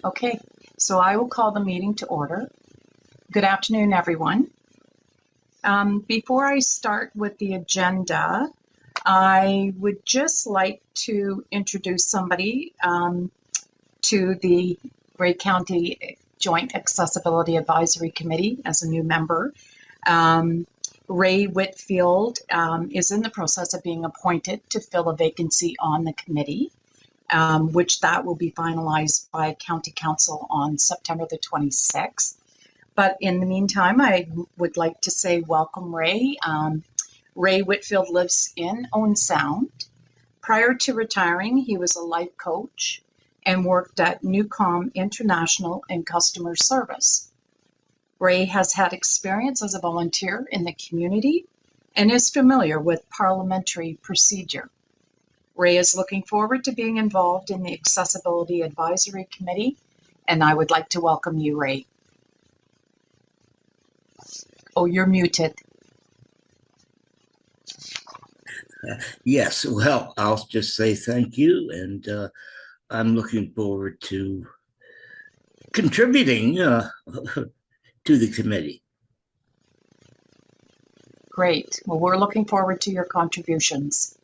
Okay, so I will call the meeting to order. Good afternoon, everyone. Before I start with the agenda, I would just like to introduce somebody to the Grey County Joint Accessibility Advisory Committee as a new member. Ray Whitfield is in the process of being appointed to fill a vacancy on the committee. Which that will be finalized by County Council on September the 26th. But in the meantime, I would like to say welcome, Ray. Ray Whitfield lives in Owen Sound. Prior to retiring, he was a life coach and worked at Newcom International in customer service. Ray has had experience as a volunteer in the community and is familiar with parliamentary procedure. Ray is looking forward to being involved in the Accessibility Advisory Committee, and I would like to welcome you, Ray. Oh, you're muted. Yes, well, I'll just say thank you, and I'm looking forward to contributing to the committee. Great. Well, we're looking forward to your contributions.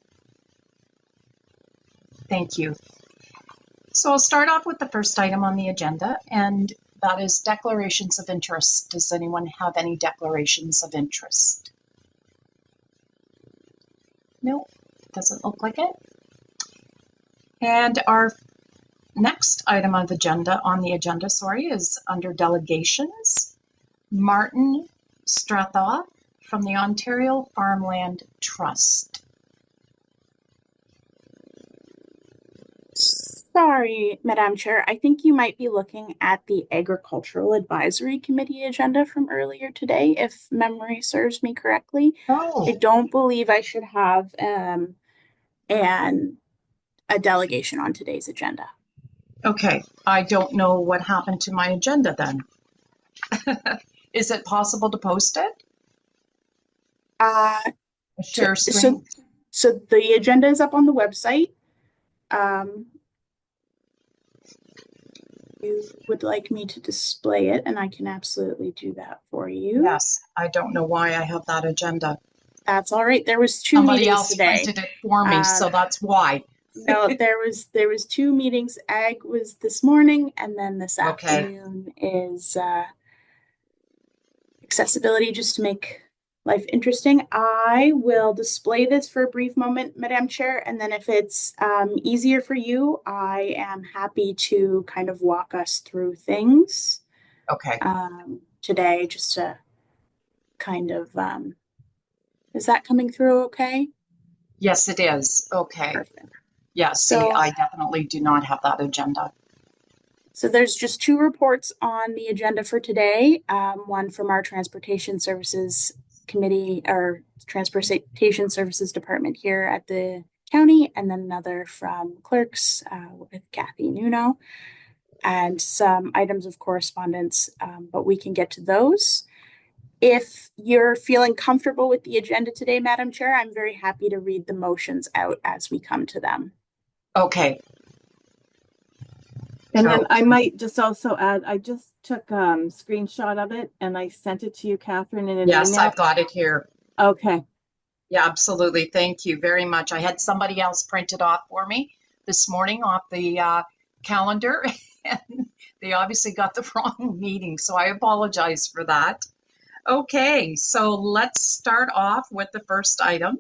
Thank you. So I'll start off with the first item on the agenda, and that is declarations of interest. Does anyone have any declarations of interest? No, doesn't look like it. And our next item on the agenda, is under delegations. Martin Strathoff from the Ontario Farmland Trust. Sorry, Madam Chair, I think you might be looking at the Agricultural Advisory Committee agenda from earlier today, if memory serves me correctly. Oh. I don't believe I should have a delegation on today's agenda. Okay, I don't know what happened to my agenda then. Is it possible to post it? Share screen? So the agenda is up on the website. You would like me to display it, and I can absolutely do that for you. Yes, I don't know why I have that agenda. That's all right. There was two meetings today. Somebody else printed it for me, so that's why. No, there was two meetings. Ag was this morning, and then this afternoon is accessibility, just to make life interesting. I will display this for a brief moment, Madam Chair, and then if it's easier for you, I am happy to kind of walk us through things. Okay. Today, just to kind of, is that coming through okay? Yes, it is. Okay. Perfect. Yeah, so I definitely do not have that agenda. So there's just two reports on the agenda for today. One from our Transportation Services Committee or Transportation Services Department here at the county, and then another from Clerks with Kathy Nuno, and some items of correspondence, but we can get to those. If you're feeling comfortable with the agenda today, Madam Chair, I'm very happy to read the motions out as we come to them. Okay. And then I might just also add, I just took a screenshot of it and I sent it to you, Catherine, in an email. Yes, I've got it here. Okay. Yeah, absolutely. Thank you very much. I had somebody else print it off for me this morning off the calendar, and they obviously got the wrong meeting, so I apologize for that. Okay, so let's start off with the first item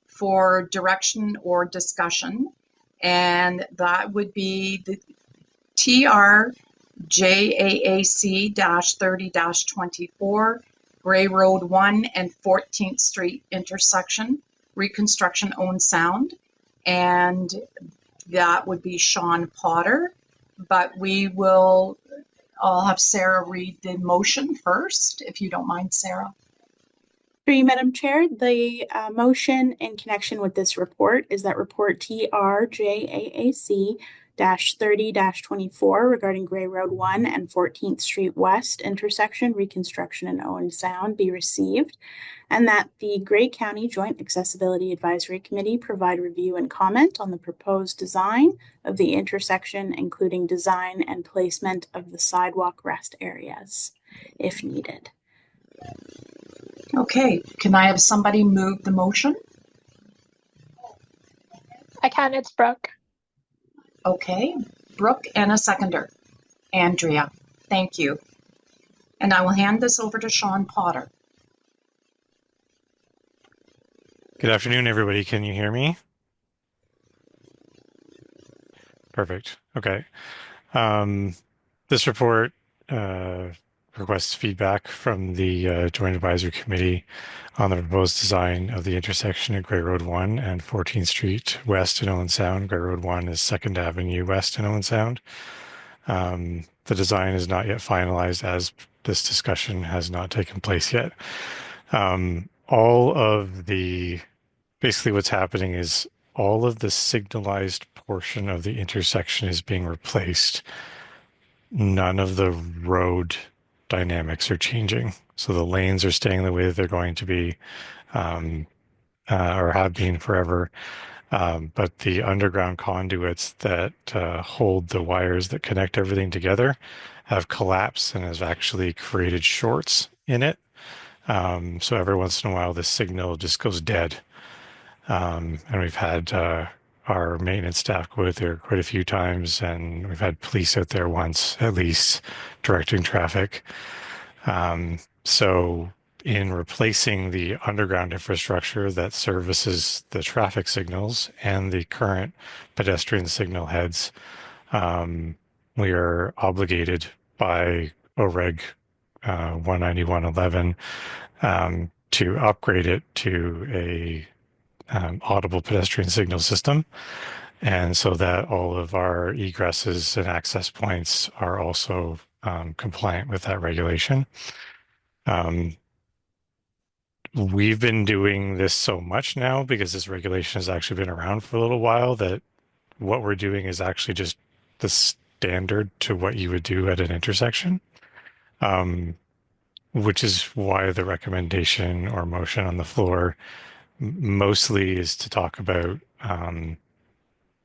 for direction or discussion, and that would be the TRJAAC-30-24 Gray Road 1 and 14th Street intersection, reconstruction Owen Sound, and that would be Sean Potter, but I'll have Sarah read the motion first, if you don't mind, Sarah. Through you, Madam Chair, the motion in connection with this report is that report TRJAAC 30-24 regarding Gray Road 1 and 14th Street West intersection reconstruction in Owen Sound be received, and that the Grey County Joint Accessibility Advisory Committee provide review and comment on the proposed design of the intersection, including design and placement of the sidewalk rest areas, if needed. Okay, can I have somebody move the motion? I can, it's Brooke. Okay, Brooke, and a seconder, Andrea. Thank you. And I will hand this over to Sean Potter. Good afternoon, everybody. Can you hear me? Perfect. Okay. This report requests feedback from the Joint Advisory Committee on the proposed design of the intersection at Gray Road 1 and 14th Street West in Owen Sound. Gray Road 1 is 2nd Avenue West in Owen Sound. The design is not yet finalized as this discussion has not taken place yet. Basically what's happening is all of the signalized portion of the intersection is being replaced. None of the road dynamics are changing. So the lanes are staying the way that they're going to be, or have been forever. But the underground conduits that hold the wires that connect everything together have collapsed and has actually created shorts in it. So every once in a while, the signal just goes dead. And we've had our maintenance staff go out there quite a few times, and we've had police out there once at least directing traffic. So in replacing the underground infrastructure that services the traffic signals and the current pedestrian signal heads, we are obligated by OREG 19111 to upgrade it to a audible pedestrian signal system, and so that all of our egresses and access points are also compliant with that regulation. We've been doing this so much now because this regulation has actually been around for a little while that what we're doing is actually just the standard to what you would do at an intersection, which is why the recommendation or motion on the floor mostly is to talk about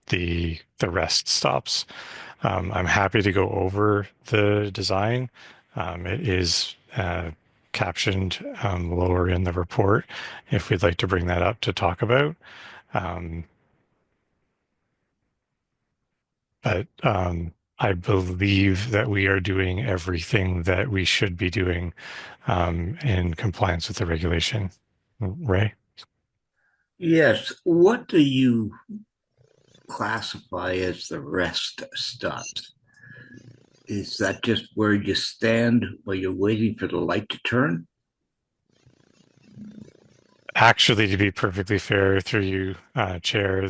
the rest stops. I'm happy to go over the design. It is captioned lower in the report if we'd like to bring that up to talk about. But I believe that we are doing everything that we should be doing in compliance with the regulation. Ray? Yes. What do you classify as the rest stops? Is that just where you stand while you're waiting for the light to turn? Actually, to be perfectly fair through you, Chair,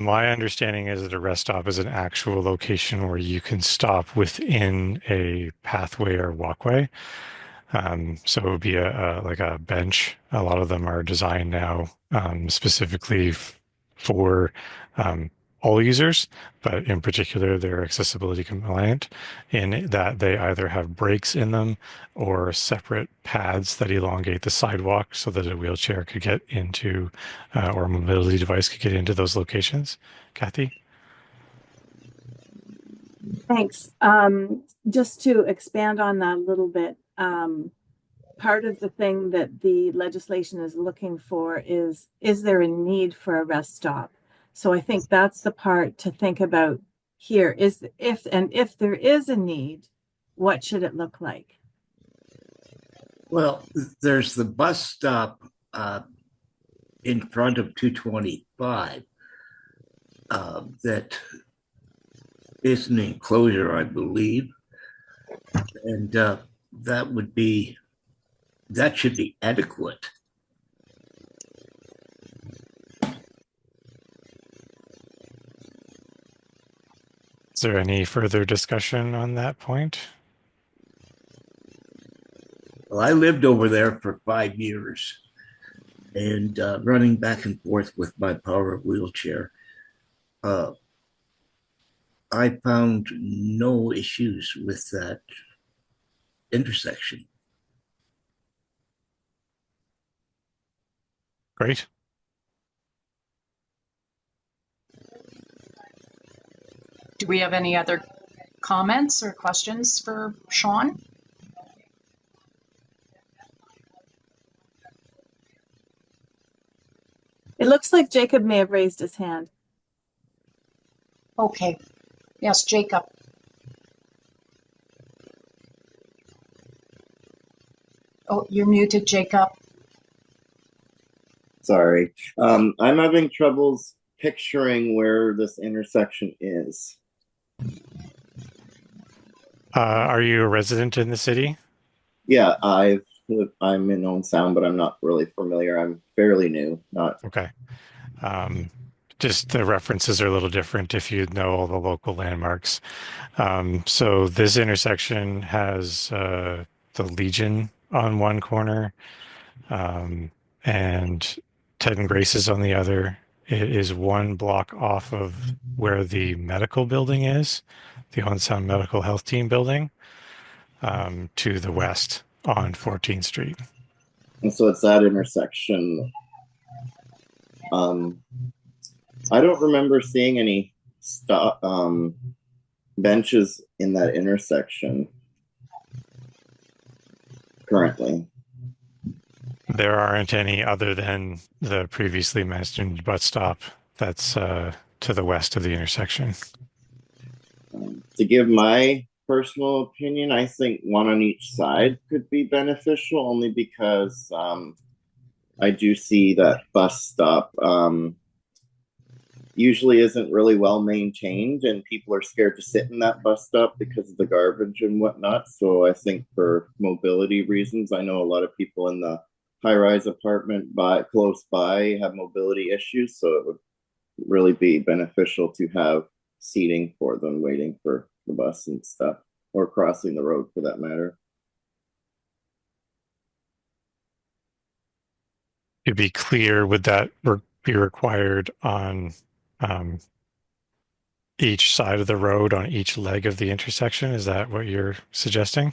my understanding is that a rest stop is an actual location where you can stop within a pathway or walkway. So it would be like a bench. A lot of them are designed now specifically for all users, but in particular, they're accessibility compliant in that they either have breaks in them or separate paths that elongate the sidewalk so that a wheelchair could get into or a mobility device could get into those locations. Kathy? Thanks. Just to expand on that a little bit, part of the thing that the legislation is looking for is there a need for a rest stop? So I think that's the part to think about here is if there is a need, what should it look like? Well, there's the bus stop in front of 225 that is an enclosure, I believe. And that should be adequate. Is there any further discussion on that point? Well, I lived over there for 5 years and running back and forth with my power wheelchair. uh, I found no issues with that intersection. Great. Do we have any other comments or questions for Sean? It looks like Jacob may have raised his hand. Okay. Yes, Jacob. Oh, you're muted, Jacob. Sorry. I'm having troubles picturing where this intersection is. Are you a resident in the city? Yeah, I'm in Owen Sound, but I'm not really familiar. I'm fairly new, not Okay. Just the references are a little different if you know all the local landmarks. So this intersection has the Legion on one corner, and Ted and Grace's on the other. It is one block off of where the medical building is, the On Sound Medical Health Team building, to the west on 14th Street. and so it's that intersection. I don't remember seeing any benches in that intersection currently. There aren't any other than the previously mentioned bus stop that's to the west of the intersection. To give my personal opinion, I think one on each side could be beneficial, only because I do see that bus stop usually isn't really well maintained, and people are scared to sit in that bus stop because of the garbage and whatnot. So I think for mobility reasons, I know a lot of people in the high-rise apartment close by have mobility issues, so it would really be beneficial to have seating for them waiting for the bus and stuff, or crossing the road for that matter. To be clear, would that be required on each side of the road, on each leg of the intersection? Is that what you're suggesting?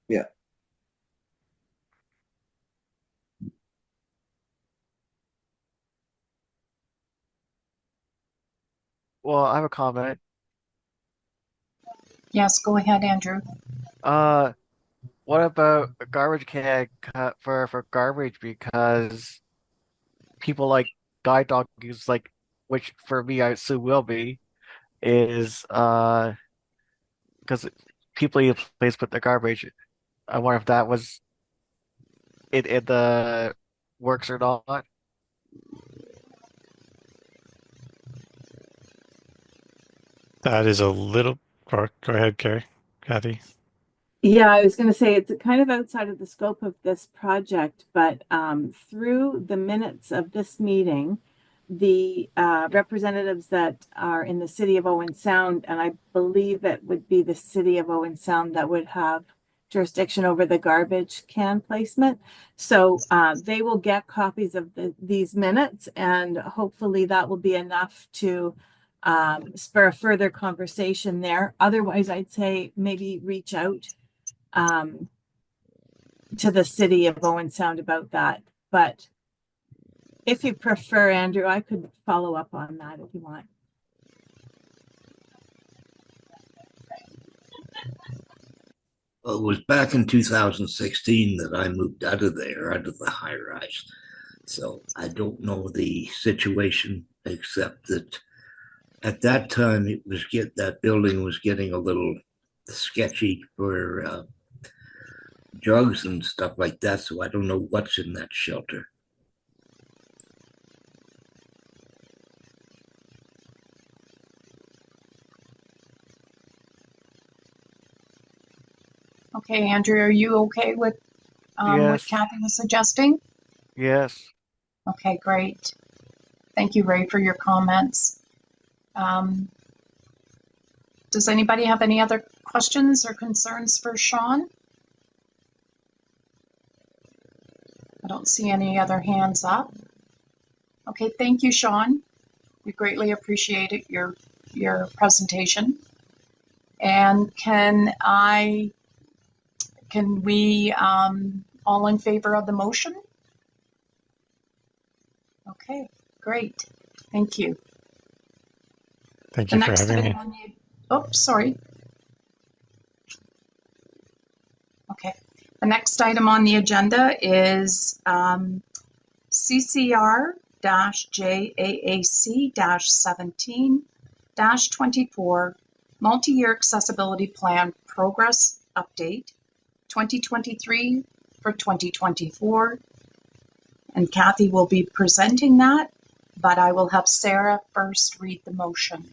Yeah. Well, I have a comment. Yes, go ahead, Andrew. What about a garbage can cut for garbage? Because people like guide dogs, like, which for me I assume will be, is because people need a place to put their garbage. I wonder if that was in the works or not. That is a little. Go ahead, Kathy. Yeah, I was going to say it's kind of outside of the scope of this project, but through the minutes of this meeting, the representatives that are in the city of Owen Sound, and I believe it would be the city of Owen Sound that would have jurisdiction over the garbage can placement. So they will get copies of these minutes, and hopefully that will be enough to spur a further conversation there. Otherwise, I'd say maybe reach out to the city of Owen Sound about that. But if you prefer, Andrew, I could follow up on that if you want. It was back in 2016 that I moved out of there, out of the high rise. So I don't know the situation, except that at that time that building was getting a little sketchy for drugs and stuff like that. So I don't know what's in that shelter. Okay, Andrew, are you okay with what Yes. Kathy was suggesting? Yes. Okay, great. Thank you, Ray, for your comments. Does anybody have any other questions or concerns for Sean? I don't see any other hands up. Okay, thank you, Sean. We greatly appreciate your presentation. And can we all in favor of the motion? Okay, great. Thank you. Thank The you for next having item me. on the, oh, sorry. Okay. The next item on the agenda is CCR-JAAC-17-24 Multi-Year Accessibility Plan Progress Update 2023 for 2024. And Kathy will be presenting that, but I will have Sarah first read the motion.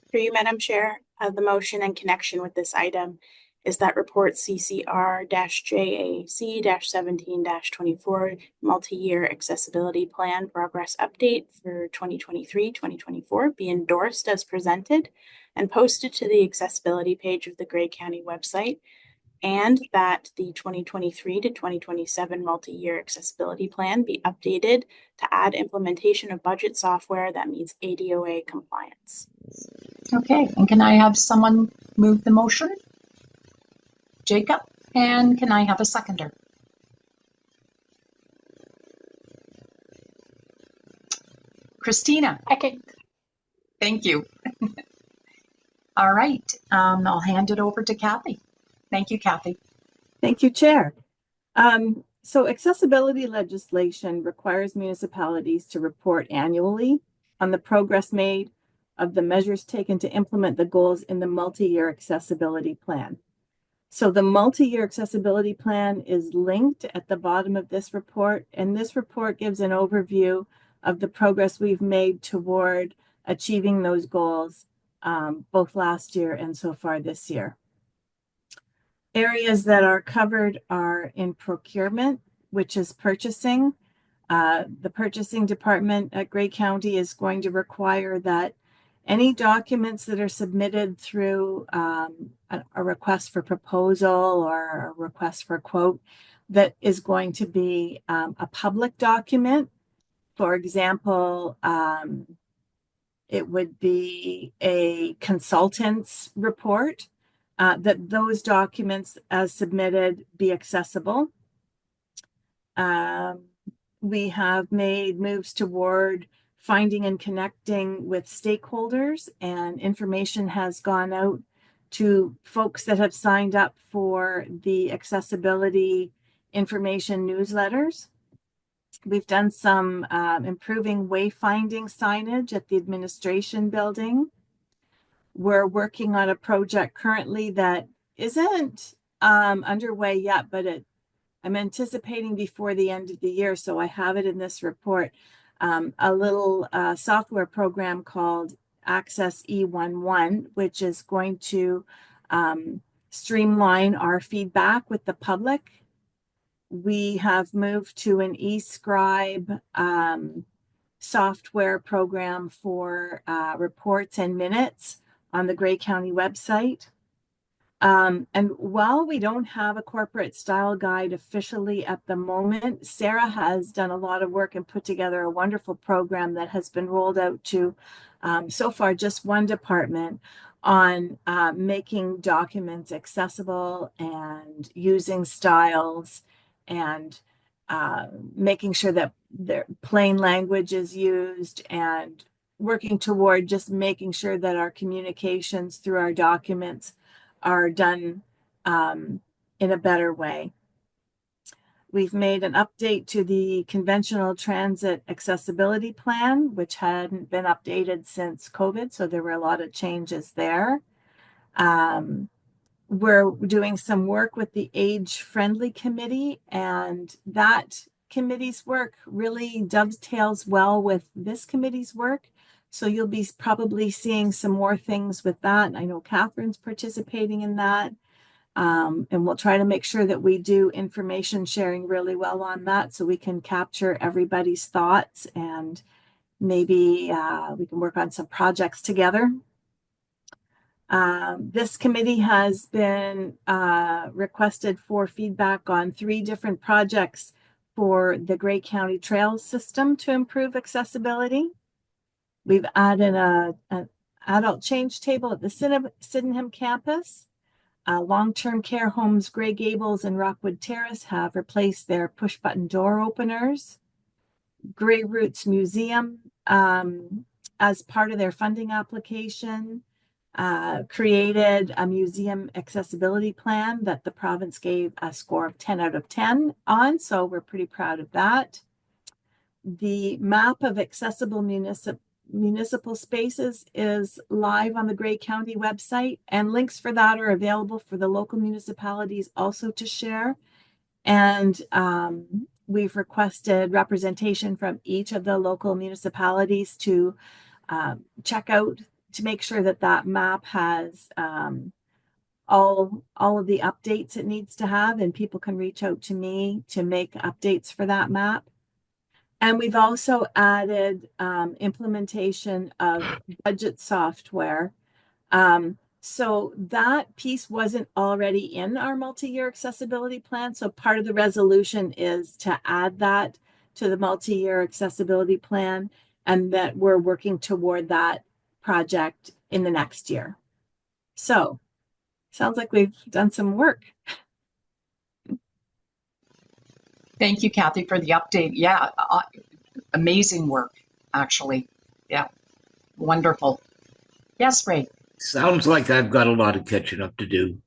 Through you, Madam Chair, the motion in connection with this item is that report CCR-JAC-17-24 Multi-Year Accessibility Plan Progress Update for 2023-2024 be endorsed as presented and posted to the accessibility page of the Grey County website, and that the 2023 to 2027 Multi-Year Accessibility Plan be updated to add implementation of budget software that meets ADOA compliance. Okay, and can I have someone move the motion? Jacob, and can I have a seconder? Christina. Second. Thank you. All right, I'll hand it over to Kathy. Thank you, Kathy. Thank you, Chair. So accessibility legislation requires municipalities to report annually on the progress made of the measures taken to implement the goals in the multi-year accessibility plan. So the multi-year accessibility plan is linked at the bottom of this report, and this report gives an overview of the progress we've made toward achieving those goals, both last year and so far this year. Areas that are covered are in procurement, which is purchasing. The purchasing department at Grey County is going to require that any documents that are submitted through a request for proposal or a request for quote that is going to be a public document. For example, it would be a consultant's report, that those documents as submitted be accessible. We have made moves toward finding and connecting with stakeholders, and information has gone out to folks that have signed up for the accessibility information newsletters. We've done some improving wayfinding signage at the administration building. We're working on a project currently that isn't underway yet, but I'm anticipating before the end of the year, so I have it in this report, a little software program called Access E11, which is going to streamline our feedback with the public. We have moved to an eScribe software program for reports and minutes on the Grey County website. And while we don't have a corporate style guide officially at the moment, Sarah has done a lot of work and put together a wonderful program that has been rolled out to so far just one department on making documents accessible and using styles and making sure that their plain language is used, and working toward just making sure that our communications through our documents are done in a better way. We've made an update to the conventional transit accessibility plan, which hadn't been updated since COVID, so there were a lot of changes there. We're doing some work with the Age Friendly Committee, and that committee's work really dovetails well with this committee's work. So you'll be probably seeing some more things with that. I know Catherine's participating in that. And we'll try to make sure that we do information sharing really well on that, so we can capture everybody's thoughts, and maybe we can work on some projects together. This committee has been requested for feedback on 3 different projects for the Grey County Trails system to improve accessibility. We've added an adult change table at the Sydenham campus. Long-term care homes Grey Gables and Rockwood Terrace have replaced their push-button door openers. Grey Roots Museum, as part of their funding application, created a museum accessibility plan that the province gave a score of 10 out of 10 on, so we're pretty proud of that. The map of accessible municipal spaces is live on the Grey County website, and links for that are available for the local municipalities also to share. And we've requested representation from each of the local municipalities to check out, to make sure that that map has all of the updates it needs to have, and people can reach out to me to make updates for that map. And we've also added implementation of budget software. So that piece wasn't already in our multi-year accessibility plan. So part of the resolution is to add that to the multi-year accessibility plan, and that we're working toward that project in the next year. So sounds like we've done some work. Thank you, Kathy, for the update. Yeah, amazing work, actually. Yeah, wonderful. Yes, Ray. Sounds like I've got a lot of catching up to do.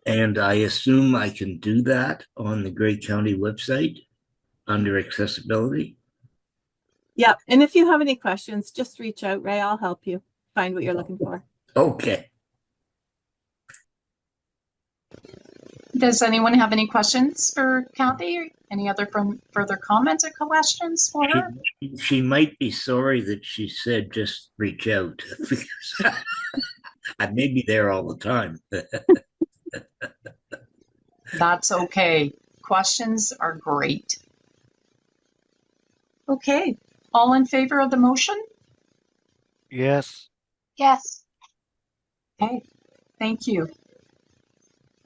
And I assume I can do that on the Grey County website under accessibility. Yep. And if you have any questions, just reach out, Ray. I'll help you find what you're looking for. Okay. Does anyone have any questions for Kathy? Or any other further comments or questions for her? She might be sorry that she said just reach out. I may be there all the time. That's okay. Questions are great. Okay. All in favor of the motion? Yes. Yes. Okay. Thank you.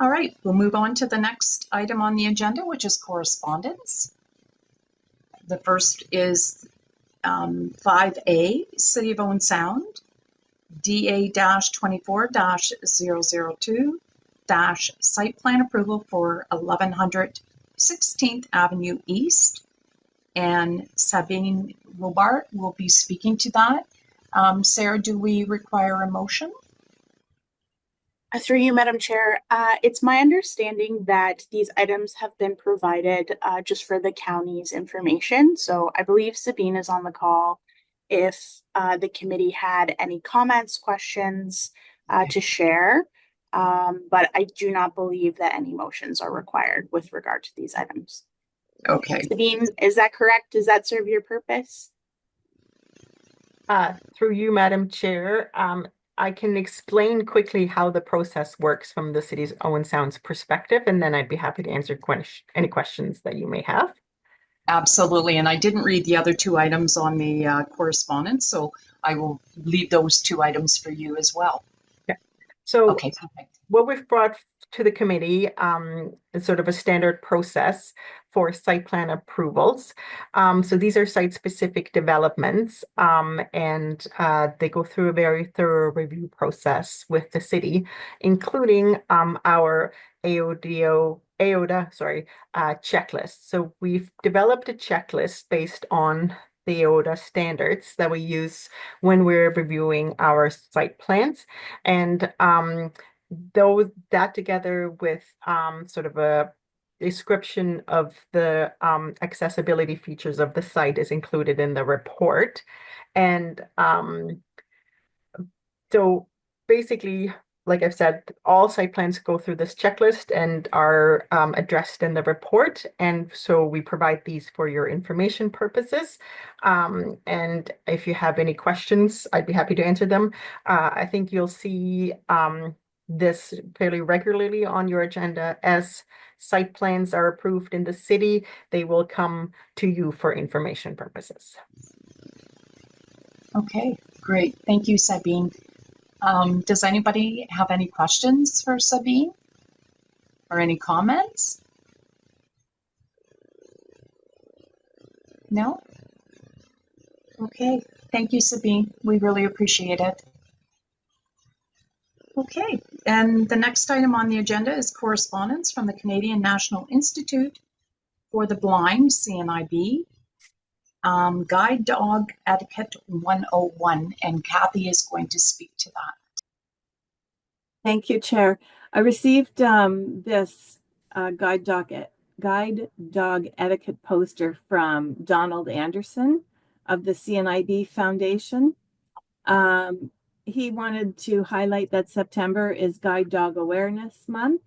All right. We'll move on to the next item on the agenda, which is correspondence. The first is 5A, City of Owen Sound, DA-24-002 site plan approval for 1100 16th Avenue East. And Sabine Robart will be speaking to that. Sarah, do we require a motion? Through you, Madam Chair, it's my understanding that these items have been provided just for the county's information. So I believe Sabine is on the call if the committee had any comments, questions to share. But I do not believe that any motions are required with regard to these items. Okay. Sabine, is that correct? Does that serve your purpose? Through you, Madam Chair, I can explain quickly how the process works from the city's Owen Sound's perspective, and then I'd be happy to answer any questions that you may have. Absolutely. And I didn't read the other two items on the correspondence, so I will leave those two items for you as well. Yeah. So okay, perfect. What we've brought to the committee is sort of a standard process for site plan approvals. So these are site-specific developments, and they go through a very thorough review process with the city, including our AODA checklist. So we've developed a checklist based on the AODA standards that we use when we're reviewing our site plans, and that together with sort of a description of the accessibility features of the site is included in the report. And so basically, like I've said, all site plans go through this checklist and are addressed in the report. And so we provide these for your information purposes. And if you have any questions, I'd be happy to answer them. I think you'll see this fairly regularly on your agenda. As site plans are approved in the city, they will come to you for information purposes. Okay, great. Thank you, Sabine. Does anybody have any questions for Sabine or any comments? No? Okay. Thank you, Sabine. We really appreciate it. Okay, and the next item on the agenda is correspondence from the Canadian National Institute for the Blind, CNIB, Guide Dog Etiquette 101, and Kathy is going to speak to that. Thank you, Chair. I received this guide dog etiquette poster from Donald Anderson of the CNIB Foundation. He wanted to highlight that September is Guide Dog Awareness Month,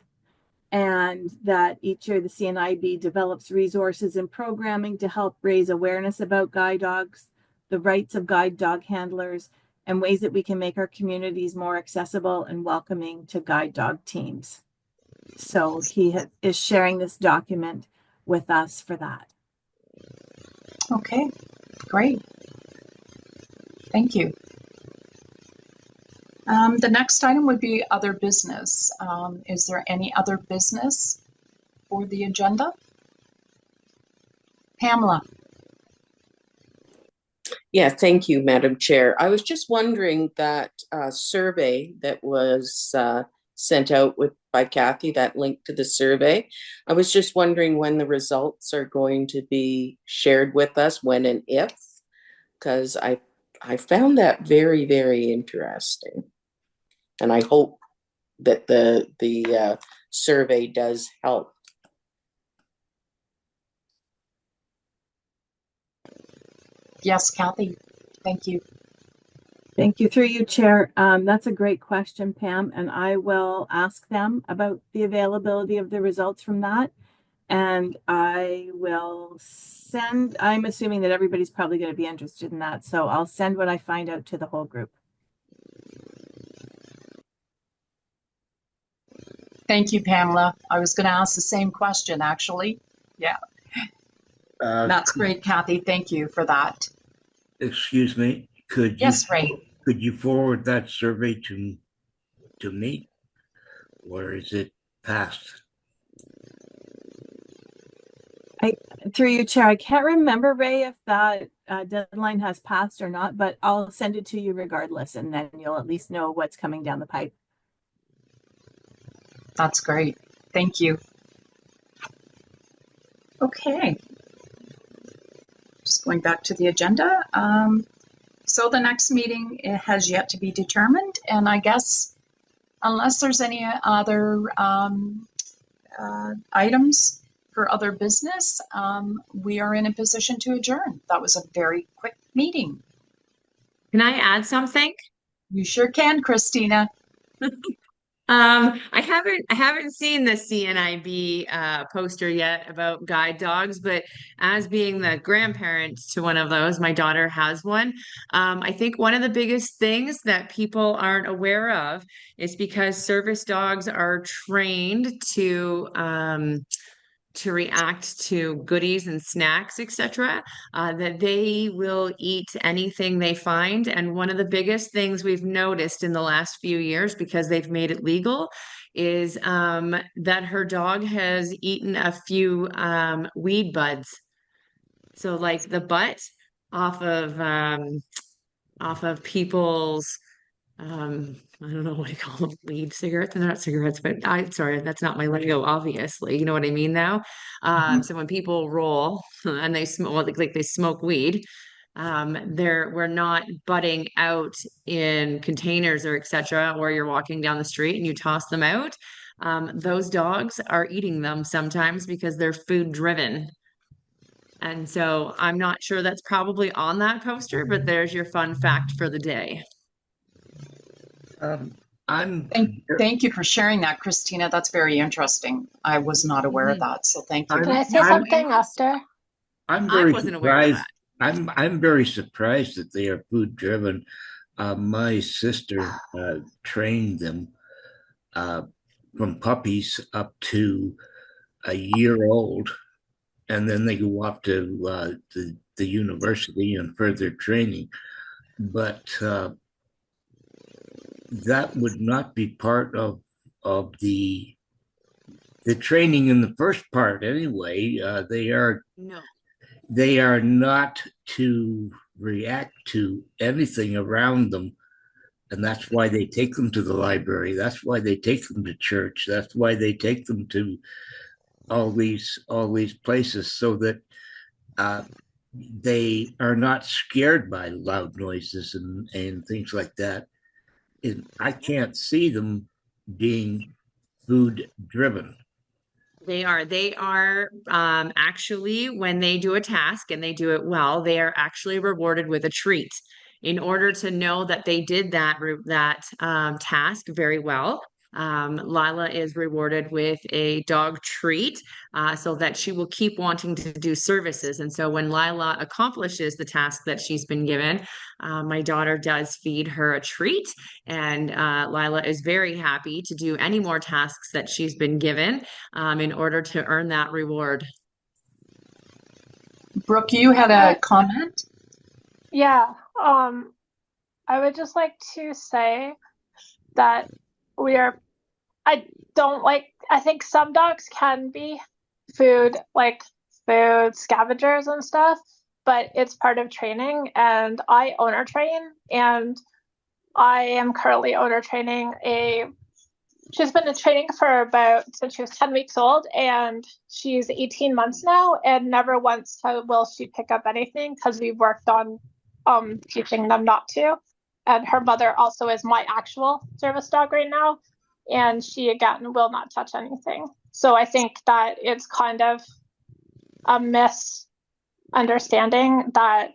and that each year the CNIB develops resources and programming to help raise awareness about guide dogs, the rights of guide dog handlers, and ways that we can make our communities more accessible and welcoming to guide dog teams. So he is sharing this document with us for that. Okay, great. Thank you. The next item would be other business. Is there any other business for the agenda? Pamela. Yeah, thank you, Madam Chair. I was just wondering that survey that was sent out by Kathy, that link to the survey. I was just wondering when the results are going to be shared with us, when and if, because I found that very, very interesting. And I hope that the survey does help. Yes, Kathy. Thank you. Thank you. Through you, Chair. That's a great question, Pam, and I will ask them about the availability of the results from that. And I will send, I'm assuming that everybody's probably going to be interested in that. So I'll send what I find out to the whole group. Thank you, Pamela. I was going to ask the same question, actually. Yeah. That's great, Kathy. Thank you for that. Excuse me. Yes, Ray. Could you forward that survey to me, or is it passed? Through you, Chair, I can't remember, Ray, if that deadline has passed or not, but I'll send it to you regardless, and then you'll at least know what's coming down the pipe. That's great. Thank you. Okay. Just going back to the agenda. So the next meeting has yet to be determined, and I guess unless there's any other items for other business, we are in a position to adjourn. That was a very quick meeting. Can I add something? You sure can, Christina. I haven't seen the CNIB poster yet about guide dogs, but as being the grandparent to one of those, my daughter has one. I think one of the biggest things that people aren't aware of is because service dogs are trained to react to goodies and snacks, etc., that they will eat anything they find. And one of the biggest things we've noticed in the last few years, because they've made it legal, is that her dog has eaten a few weed buds. So like the butt off of people's I don't know what you call them, weed cigarettes. They're not cigarettes, but sorry, that's not my lingo, obviously. You know what I mean now? So when people roll and they smoke, like they smoke weed, we're not butting out in containers or etc., or you're walking down the street and you toss them out. Those dogs are eating them sometimes because they're food driven. And so I'm not sure that's probably on that poster, but there's your fun fact for the day. Thank you for sharing that, Christina. That's very interesting. I was not aware of that, so thank you. Can I say something, Esther? I wasn't aware of that. I'm very surprised that they are food driven. My sister trained them from puppies up to a year old, and then they go off to the university and further training. But that would not be part of the training in the first part anyway. They are not to react to anything around them. And that's why they take them to the library. That's why they take them to church. That's why they take them to all these places, so that they are not scared by loud noises and things like that. And I can't see them being food driven. They are actually, when they do a task and they do it well, they are actually rewarded with a treat. In order to know that they did that task very well, Lila is rewarded with a dog treat, so that she will keep wanting to do services. And so when Lila accomplishes the task that she's been given, my daughter does feed her a treat, and Lila is very happy to do any more tasks that she's been given in order to earn that reward. Brooke, you had a comment? Yeah, I would just like to say that I think some dogs can be food scavengers and stuff, but it's part of training, and I owner train, and I am currently owner training she's been in training since she was 10 weeks old, and she's 18 months now, and never once will she pick up anything because we've worked on teaching them not to. And her mother also is my actual service dog right now, and she again will not touch anything. So I think that it's kind of a misunderstanding that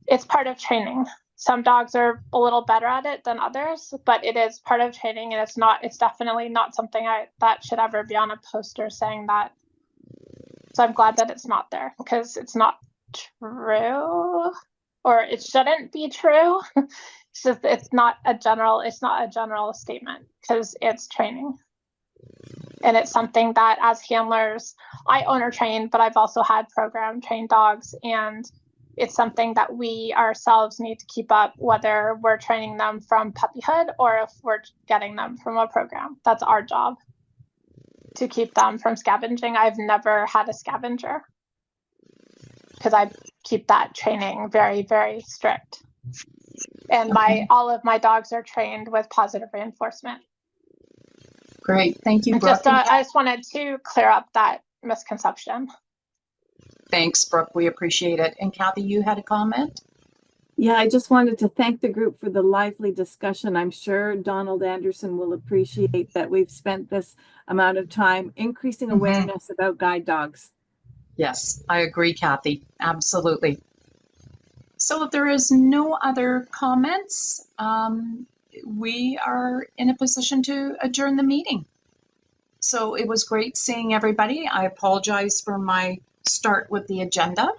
it's part of training. Some dogs are a little better at it than others, but it is part of training, and it's definitely not something that should ever be on a poster saying that. So I'm glad that it's not there, because it's not true, or it shouldn't be true. It's not a general statement, because it's training. And it's something that as handlers, I owner train, but I've also had program trained dogs, and it's something that we ourselves need to keep up, whether we're training them from puppyhood or if we're getting them from a program. That's our job, to keep them from scavenging. I've never had a scavenger, because I keep that training very, very strict. And all of my dogs are trained with positive reinforcement. Great, thank you, Brooke. I just wanted to clear up that misconception. Thanks, Brooke. We appreciate it. And Kathy, you had a comment? Yeah, I just wanted to thank the group for the lively discussion. I'm sure Donald Anderson will appreciate that we've spent this amount of time increasing awareness about guide dogs. Yes, I agree, Kathy. Absolutely. So if there is no other comments, we are in a position to adjourn the meeting. So it was great seeing everybody. I apologize for my start with the agenda,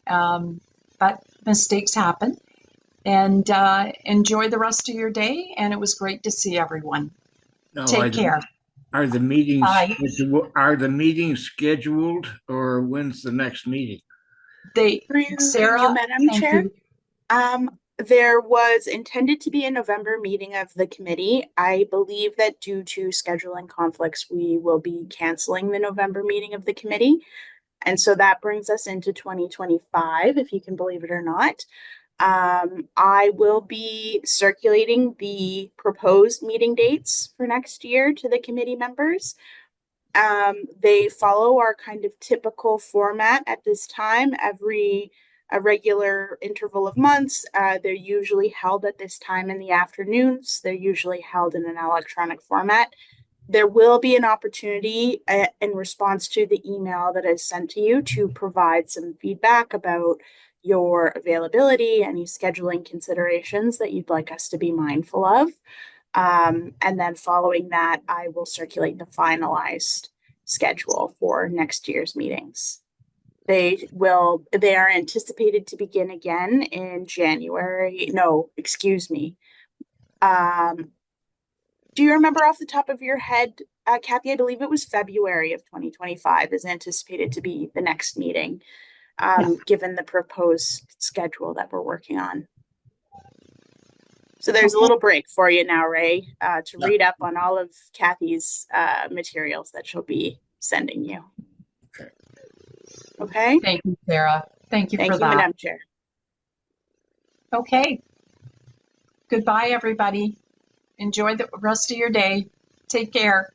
but mistakes happen. And enjoy the rest of your day. And it was great to see everyone. Take care. Are the meetings scheduled, or when's the next meeting? Sarah, Madam Chair. There was intended to be a November meeting of the committee. I believe that due to scheduling conflicts, we will be canceling the November meeting of the committee. And so that brings us into 2025, if you can believe it or not. I will be circulating the proposed meeting dates for next year to the committee members. They follow our kind of typical format at this time. A regular interval of months. They're usually held at this time in the afternoons. They're usually held in an electronic format. There will be an opportunity in response to the email that is sent to you to provide some feedback about your availability, any scheduling considerations that you'd like us to be mindful of. And then following that, I will circulate the finalized schedule for next year's meetings. They are anticipated to begin again in January. No, excuse me. Do you remember off the top of your head, Kathy? I believe it was February of 2025 is anticipated to be the next meeting, given the proposed schedule that we're working on. So there's a little break for you now, Ray, to read up on all of Kathy's materials that she'll be sending you. Okay. Thank you, Sarah. Thank you for that. Madam Chair. Okay. Goodbye, everybody. Enjoy the rest of your day. Take care.